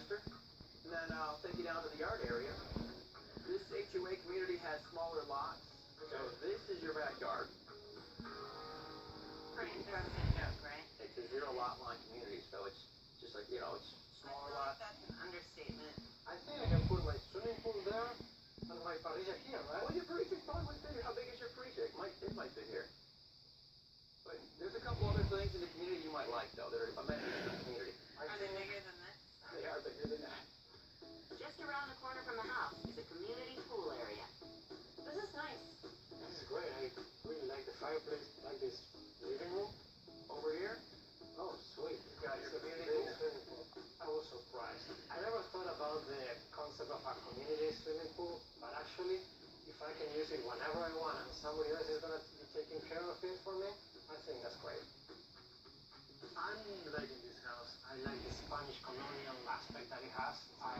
mister. And then I'll take you down to the yard area. This HOA community has smaller lots. So this is your backyard. Pretty interesting joke, right? It's a zero lot line community, so it's just like, you know, it's smaller lots. That's an understatement. I think I can put my swimming pool there and my parrilla here, right? Well, your freezer's probably would fit here. How big is your freezer? It might fit here. But there's a couple other things in the community you might like, though, that are amenities to the community. Are they bigger than this? They are bigger than that. Just around the corner from the house is a community pool area. This is nice. This is great. I really like the fireplace, like this living room. Over here, Oh, sweet. you got your It's a community big pool. swimming pool. I was surprised. I never thought about the concept of a community swimming pool, but actually, if I can use it whenever I want and somebody else is going to be taking care of it for me, I think that's great. I'm liking this house. I like the Spanish colonial aspect that it has. I